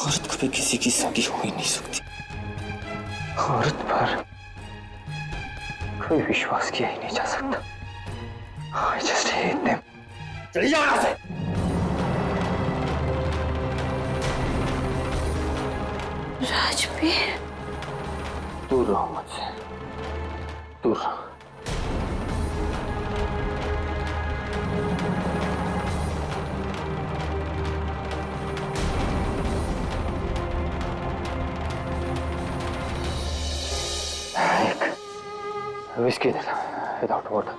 औरत कभी किसी की सगी हो ही नहीं सकती। औरत पर कोई विश्वास किया ही नहीं जा सकता। I just hate them. चली जाओ यहाँ से। राजवीर, दूर रहो मुझसे, दूर रहो। एक विस्की देना without water.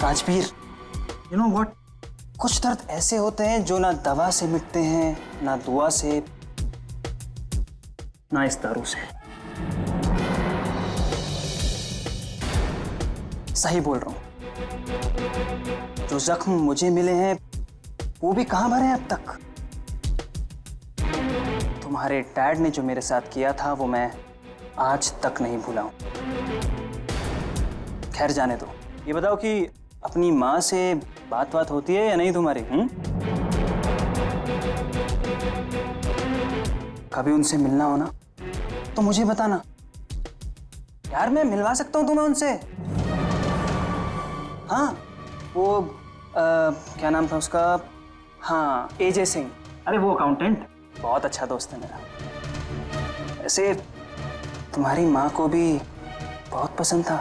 Rajveer, you know what, कुछ दर्द ऐसे होते हैं जो ना दवा से मिटते हैं, ना दुआ से, ना इस दारू से। सही बोल रहा हूं। जो जख्म मुझे मिले हैं वो भी कहां भरे हैं अब तक। तुम्हारे डैड ने जो मेरे साथ किया था वो मैं आज तक नहीं भूला हूं। खैर जाने दो। ये बताओ कि अपनी माँ से बात होती है या नहीं तुम्हारी? कभी उनसे मिलना हो ना तो मुझे बताना यार, मैं मिलवा सकता हूँ तुम्हें उनसे। हाँ, वो क्या नाम था उसका? हाँ, एजे सिंह। अरे वो अकाउंटेंट, बहुत अच्छा दोस्त है मेरा। ऐसे तुम्हारी माँ को भी बहुत पसंद था।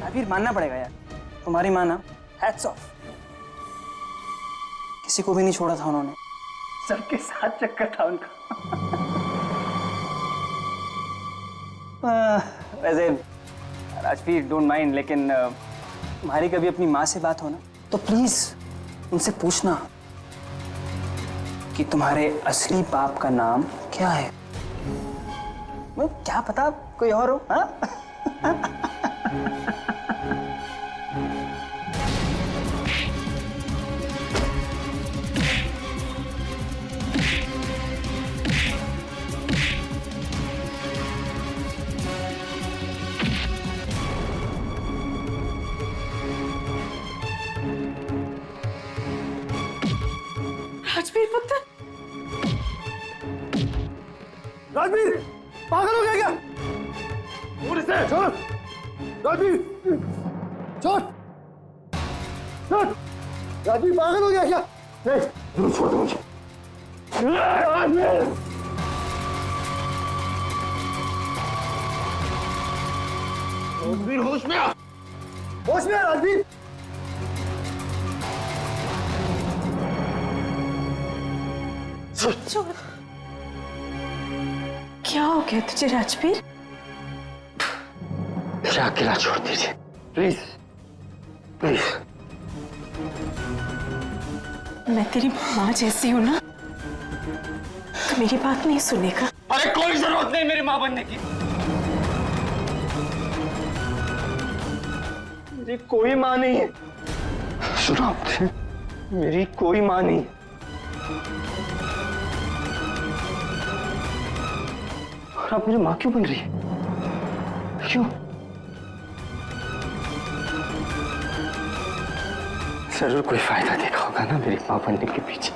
अभी मानना पड़ेगा यार, तुम्हारी माँ ना हैट्स ऑफ, किसी को भी नहीं छोड़ा था उन्होंने। सबके साथ चक्कर था उनका। वैसे राजवीर डोंट माइंड, लेकिन तुम्हारी कभी अपनी माँ से बात हो ना तो प्लीज उनसे पूछना कि तुम्हारे असली बाप का नाम क्या है। वो क्या पता कोई और हो। हाँ राजवीर पुत्र, राजवीर पागल हो गया क्या? छोड़ राजवीर, छोड़ छोड़। राजवीर पागल हो गया क्या? नहीं, छोड़ दो मुझे। राजवीर, राजवीर होश में आ, होश में आ राजवीर। छोड़। क्या हो गया तुझे राजवीर? मुझे अकेला छोड़ दीजिए प्लीज, प्लीज। मैं तेरी माँ जैसी हूँ ना, तो मेरी बात नहीं सुनेगा? अरे कोई जरूरत नहीं मेरी माँ बनने की। मेरी कोई माँ नहीं है। सुनो आपने, मेरी कोई माँ नहीं है। और आप मेरी माँ क्यों बन रही है? क्यों? जरूर कोई फायदा देखा होगा ना मेरी माँ बनने के पीछे।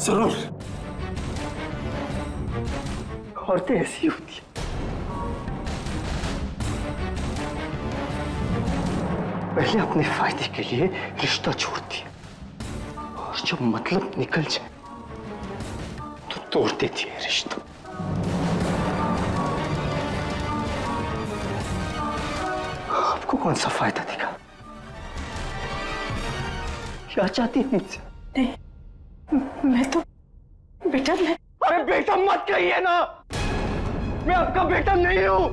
जरूर। औरतें ऐसी होती है, पहले अपने फायदे के लिए रिश्ता छोड़ती है और जब मतलब निकल जाए तो तोड़ देती है रिश्ता। आपको कौन सा फायदा दिखा? क्या चाहती है मुझसे? नहीं, मैं तो बेटा, मैं अरे बेटा मत कहिए ना, मैं आपका बेटा नहीं हूं।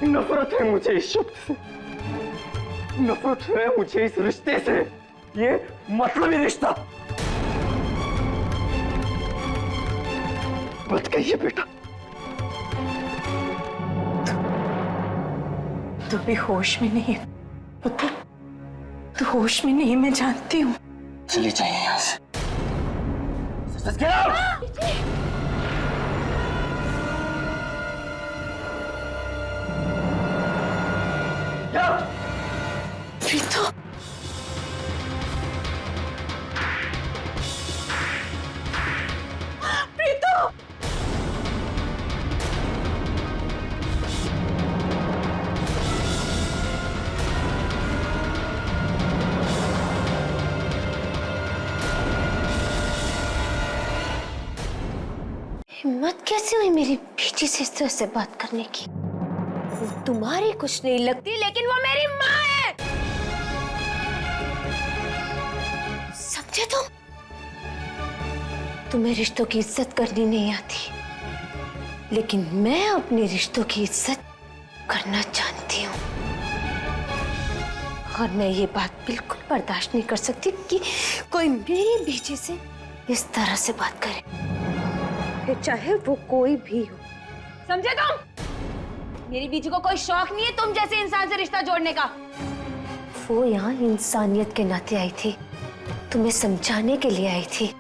नफरत है मुझे इस शब्द से, नफरत है मुझे इस रिश्ते से। ये मतलबी रिश्ता। मत कहिए बेटा। तू भी होश में नहीं है पुत्र, तू होश में नहीं है, मैं जानती हूँ। चली जाइए यहाँ से। Just get out! Get out! Preeto, Preeto, हिम्मत कैसे हुई मेरी बेटी से इस तरह से बात करने की? वो तुम्हारी कुछ नहीं लगती, लेकिन वो मेरी माँ है। समझे तुम? तुम्हें रिश्तों की इज्जत करनी नहीं आती, लेकिन मैं अपने रिश्तों की इज्जत करना जानती हूँ। और मैं ये बात बिल्कुल बर्दाश्त नहीं कर सकती कि कोई मेरी बेटी से इस तरह से बात करे, फिर चाहे वो कोई भी हो। समझे तुम? मेरी बीजी को कोई शौक नहीं है तुम जैसे इंसान से रिश्ता जोड़ने का। वो यहाँ इंसानियत के नाते आई थी, तुम्हें समझाने के लिए आई थी,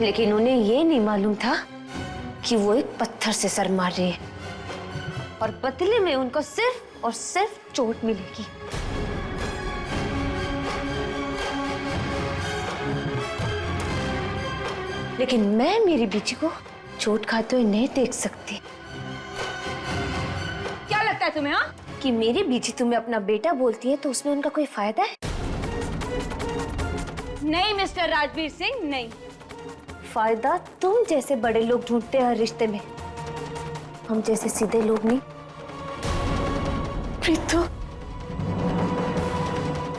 लेकिन उन्हें ये नहीं मालूम था कि वो एक पत्थर से सर मार रही है और बदले में उनको सिर्फ और सिर्फ चोट मिलेगी। लेकिन मैं मेरी बीजी को चोट खाते हुए नहीं देख सकती। क्या लगता है तुम्हें, हाँ? कि मेरी बीजी तुम्हें अपना बेटा बोलती है तो उसमें उनका कोई फायदा है? नहीं मिस्टर राजवीर सिंह, नहीं। फायदा तुम जैसे बड़े लोग ढूंढते हैं हर रिश्ते में, हम जैसे सीधे लोग नहीं। प्रीतो,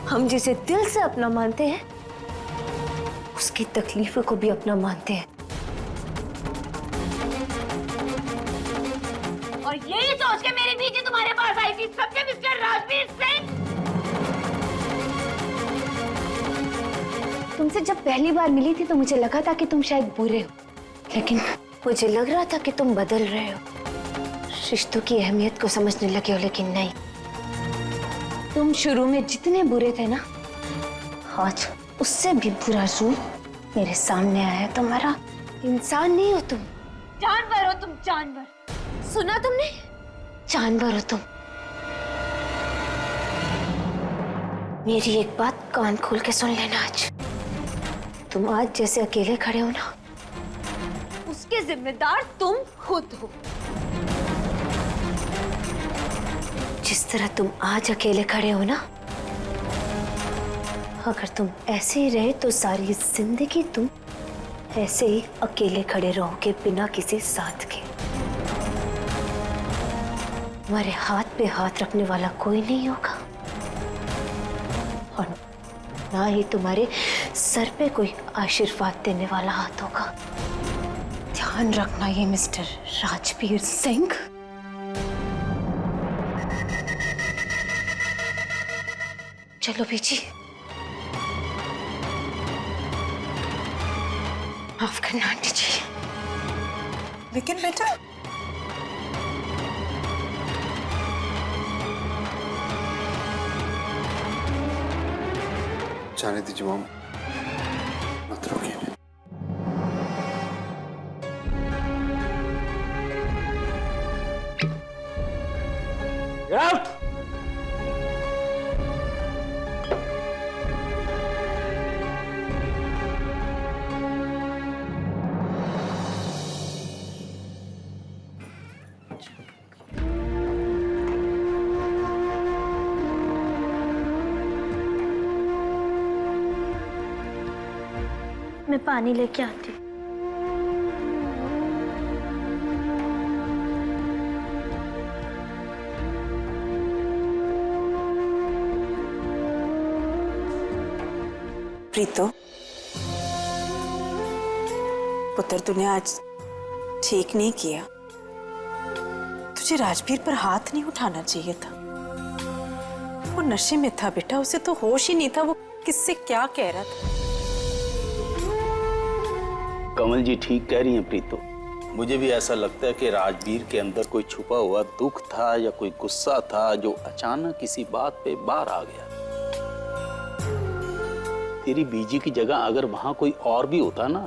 हम जिसे दिल से अपना मानते हैं उसकी तकलीफों को भी अपना मानते हैं। और यही सोच के मेरी बीजी तुम्हारे पास आई थी, सबके मिस्टर राजवीर सिंह। तुमसे जब पहली बार मिली थी तो मुझे लगा था कि तुम शायद बुरे हो, लेकिन मुझे लग रहा था कि तुम बदल रहे हो, रिश्तों की अहमियत को समझने लगे हो। लेकिन नहीं, तुम शुरू में जितने बुरे थे ना, आज उससे भी बुरा रूप मेरे सामने आया है तुम्हारा। इंसान नहीं हो तुम, जानवर हो तुम, जानवर। सुना तुमने? जानवर हो तुम। मेरी एक बात कान खोल के सुन लेना, आज तुम आज जैसे अकेले खड़े हो ना, उसके जिम्मेदार तुम खुद हो। जिस तरह तुम आज अकेले खड़े हो ना, अगर तुम ऐसे ही रहे तो सारी जिंदगी तुम ऐसे ही अकेले खड़े रहोगे, बिना किसी साथ के। तुम्हारे हाथ पे हाथ रखने वाला कोई नहीं होगा और ना ही तुम्हारे सर पे कोई आशीर्वाद देने वाला हाथ होगा। ध्यान रखना ये मिस्टर राजवीर सिंह। चलो बीजी, माफ करना आंटी जी। लेकिन बेटा, जाने दीजिए मॉम, मत रोकिए। Get out! मैं पानी लेके आती हूँ। प्रीतो, पुत्र तूने आज ठीक नहीं किया। तुझे राजवीर पर हाथ नहीं उठाना चाहिए था। वो नशे में था बेटा, उसे तो होश ही नहीं था वो किससे क्या कह रहा था। कमल जी ठीक कह रही हैं प्रीतो, मुझे भी ऐसा लगता है कि राजवीर के अंदर कोई छुपा हुआ दुख था या कोई गुस्सा था जो अचानक किसी बात पे बाहर आ गया। तेरी बीजी की जगह अगर वहां कोई और भी होता ना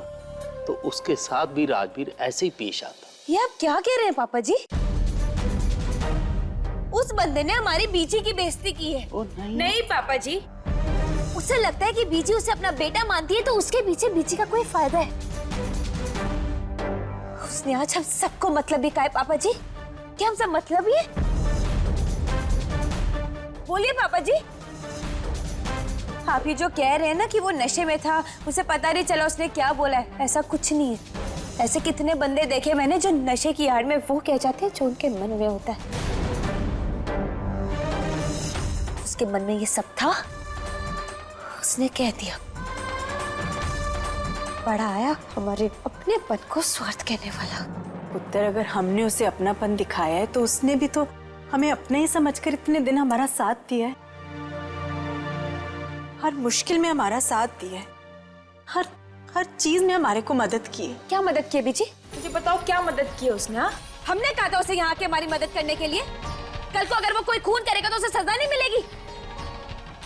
तो उसके साथ भी राजवीर ऐसे ही पेश आता। ये आप क्या कह रहे हैं पापा जी? उस बंदे ने हमारी बीजी की बेइज्जती की है। ओ नहीं, नहीं पापा जी, उसे लगता है कि बीजी उसे अपना बेटा मानती है तो उसके पीछे बीजी का कोई फायदा है। उसने आज हम सबको मतलब भी कहा है पापा जी। क्या हम सब मतलब ही है? बोलिए पापा जी। आप ही जो कह रहे हैं ना कि वो नशे में था, उसे पता नहीं चला उसने क्या बोला है, ऐसा कुछ नहीं है। ऐसे कितने बंदे देखे मैंने जो नशे की आड़ में वो कह जाते हैं जो उनके मन में होता है। उसके मन में ये सब था, उसने कह दिया। बड़ा आया हमारे अपने पन को स्वार्थ कहने वाला। पुत्र, अगर हमने उसे अपनापन दिखाया है तो उसने भी तो हमें अपने ही समझकर इतने दिन हमारा साथ दिया है, हर मुश्किल में हमारा साथ दिया है, हर चीज में हमारे को मदद की है। क्या मदद की बीजी? मुझे बताओ क्या मदद की है उसने? हाँ, हमने कहा था उसे यहाँ के हमारी मदद करने के लिए। कल को अगर वो कोई खून करेगा तो उसे सजा नहीं मिलेगी।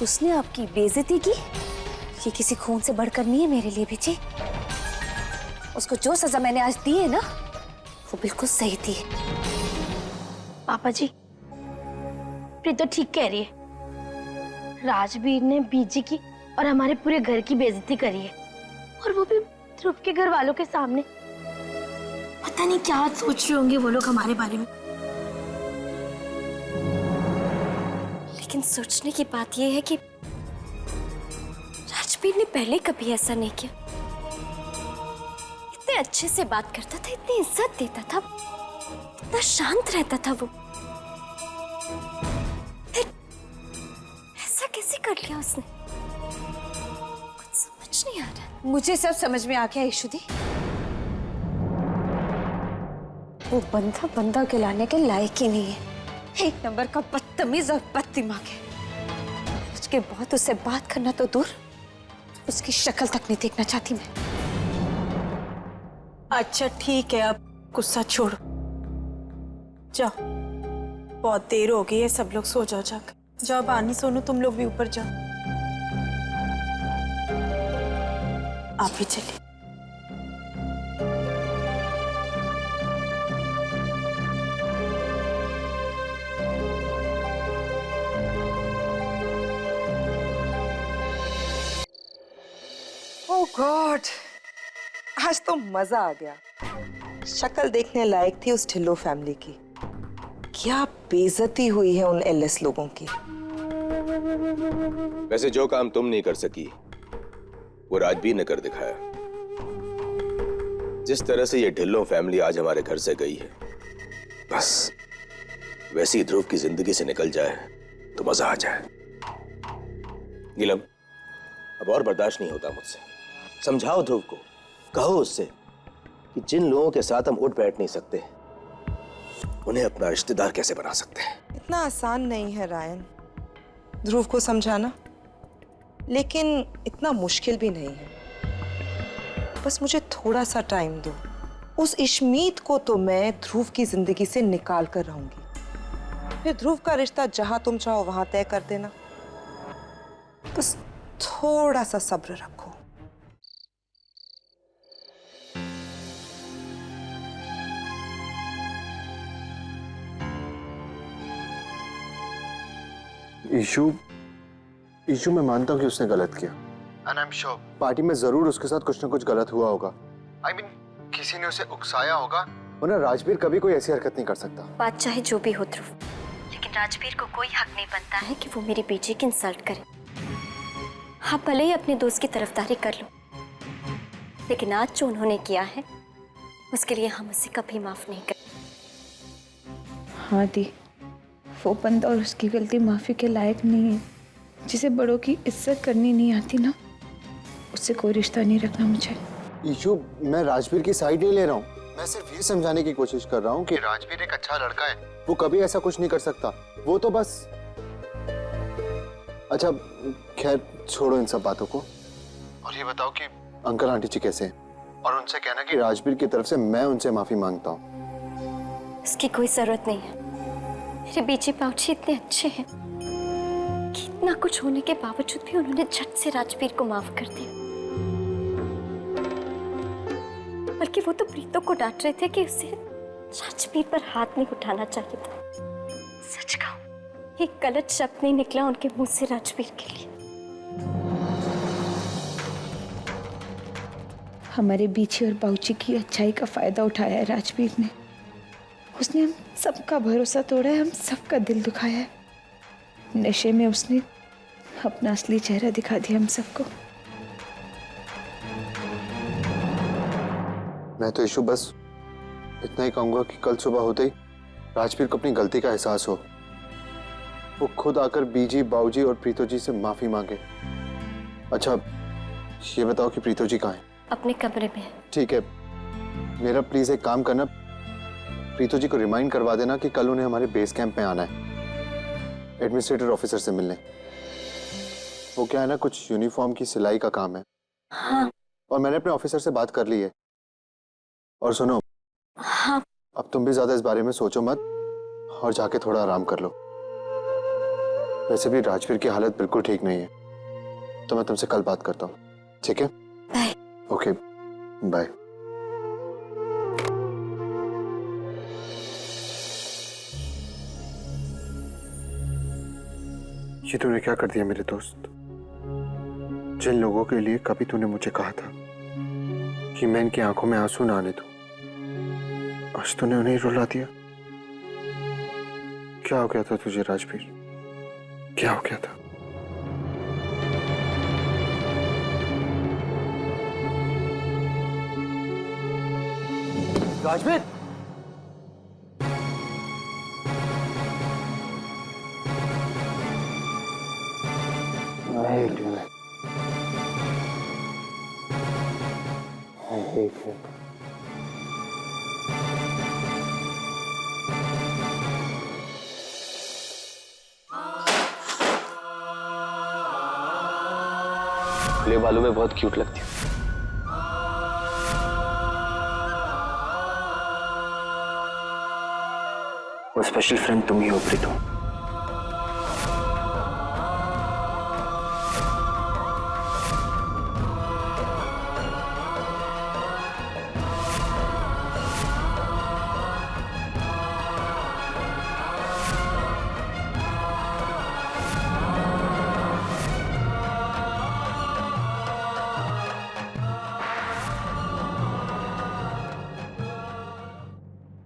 उसने आपकी बेइज्जती की, ये किसी खून से बढ़कर नहीं है मेरे लिए बीजी। उसको जो सजा मैंने आज दी है ना, वो बिल्कुल सही थी। पापा जी, प्रीत तो ठीक कह रही है। राजवीर ने बीजी की और हमारे पूरे घर की बेइज्जती करी है, और वो भी ध्रुव के घर वालों के सामने। पता नहीं क्या सोच रहे होंगे वो लोग हमारे बारे में। लेकिन सोचने की बात यह है कि राजवीर ने पहले कभी ऐसा नहीं किया। इतने अच्छे से बात करता था, इतनी इज्जत देता था, इतना शांत रहता था वो। फिर ऐसा कैसे कर लिया उसने? कुछ समझ नहीं आ रहा। मुझे सब समझ में आ गया यशुदी। वो बंदा कहलाने के लायक ही नहीं है। एक नंबर का बदतमीज और बददिमाग है। उसके बाद उससे बात करना तो दूर, उसकी शक्ल तक नहीं देखना चाहती मैं। अच्छा ठीक है, अब गुस्सा छोड़ो, जाओ, बहुत देर हो गई है, सब लोग सो जाओ जाकर। जाओ बानी, सोनू तुम लोग भी ऊपर जाओ। आप भी चलिए। ओह गॉड, आज तो मजा आ गया। शक्ल देखने लायक थी उस ढिल्लो फैमिली की। क्या बेइज्जती हुई है उन एलएस लोगों की। वैसे जो काम तुम नहीं कर सकी वो राजवीर ने कर दिखाया। जिस तरह से ये ढिल्लो फैमिली आज हमारे घर से गई है, बस वैसे ही ध्रुव की जिंदगी से निकल जाए तो मजा आ जाए। नीलम, अब और बर्दाश्त नहीं होता मुझसे। समझाओ ध्रुव को, कहो उससे कि जिन लोगों के साथ हम उठ बैठ नहीं सकते उन्हें अपना रिश्तेदार कैसे बना सकते हैं। इतना आसान नहीं है रायन ध्रुव को समझाना, लेकिन इतना मुश्किल भी नहीं है। बस मुझे थोड़ा सा टाइम दो। उस इश्मीत को तो मैं ध्रुव की जिंदगी से निकाल कर रहूंगी। फिर ध्रुव का रिश्ता जहां तुम चाहो वहां तय कर देना। बस थोड़ा सा सब्र रखो। ईशु मैं मानता हूँ कि उसने गलत किया। And I'm sure पार्टी में जरूर उसके साथ कुछ ना कुछ गलत हुआ होगा। I mean, किसी ने उसे उकसाया होगा, वरना राजवीर कभी कोई ऐसी हरकत नहीं कर सकता। बात चाहे जो भी हो ध्रुव, लेकिन राजवीर को कोई हक नहीं बनता है कि वो मेरी बेटी की इंसल्ट करे। आप भले ही अपने दोस्त की तरफदारी कर लो, लेकिन आज जो उन्होंने किया है उसके लिए हम उसे कभी माफ नहीं करेंगे। हाँ दी, वो बंदा और उसकी गलती माफी के लायक नहीं है। जिसे बड़ों की इज्जत करनी नहीं आती ना, उससे कोई रिश्ता नहीं रखना मुझे। ईशु, मैं राजवीर की साइड नहीं ले रहा हूँ। मैं सिर्फ ये समझाने की कोशिश कर रहा हूँ कि राजवीर एक अच्छा लड़का है, वो कभी ऐसा कुछ नहीं कर सकता। वो तो बस, अच्छा खैर छोड़ो इन सब बातों को, और ये बताओ कि अंकल आंटी जी कैसे हैं? और उनसे कहना कि राजवीर की तरफ से मैं उनसे माफी मांगता हूँ। इसकी कोई जरूरत नहीं है। मेरे बीजी बाबूजी इतने अच्छे हैं कि इतना कुछ होने के बावजूद भी उन्होंने झट से राजवीर को माफ कर दिया। बल्कि वो तो प्रीतो को डांट रहे थे कि उसे राजवीर पर हाथ नहीं उठाना चाहिए था। सच कहूं, एक गलत शब्द नहीं निकला उनके मुंह से राजवीर के लिए। हमारे बीची और बाऊची की अच्छाई का फायदा उठाया है राजवीर ने। उसने हम सबका भरोसा तोड़ा है, हम सबका दिल दुखाया है। नशे में उसने अपना असली चेहरा दिखा दिया हम सबको। मैं तो इशू बस इतना ही कहूंगा कि कल सुबह होते ही राजवीर को अपनी गलती का एहसास हो, वो खुद आकर बीजी, बाऊजी और प्रीतो जी से माफी मांगे। अच्छा ये बताओ कि प्रीतो जी कहाँ हैं? अपने कमरे में। ठीक है, मेरा प्लीज एक काम करना, प्रीतो जी को रिमाइंड करवा देना कि कल उन्हें हमारे बेस कैंप में आना है एडमिनिस्ट्रेटर ऑफिसर से मिलने। वो क्या है ना, कुछ यूनिफॉर्म की सिलाई का काम है। हाँ। और मैंने अपने ऑफिसर से बात कर ली है। और सुनो, हाँ। अब तुम भी ज्यादा इस बारे में सोचो मत और जाके थोड़ा आराम कर लो। वैसे भी राजवीर की हालत बिल्कुल ठीक नहीं है, तो मैं तुमसे कल बात करता हूँ, ठीक है? बाय। Okay bye. ये तूने क्या कर दिया मेरे दोस्त? जिन लोगों के लिए कभी तूने मुझे कहा था कि मैं इनकी आंखों में आंसू ना आने दूं, आज तूने उन्हें रुला दिया। क्या हो गया था तुझे राजवीर? क्या हो गया था? राजवीर, खुले बालों में बहुत क्यूट लगती है। वो स्पेशल फ्रेंड तुम ही हो प्रीतो।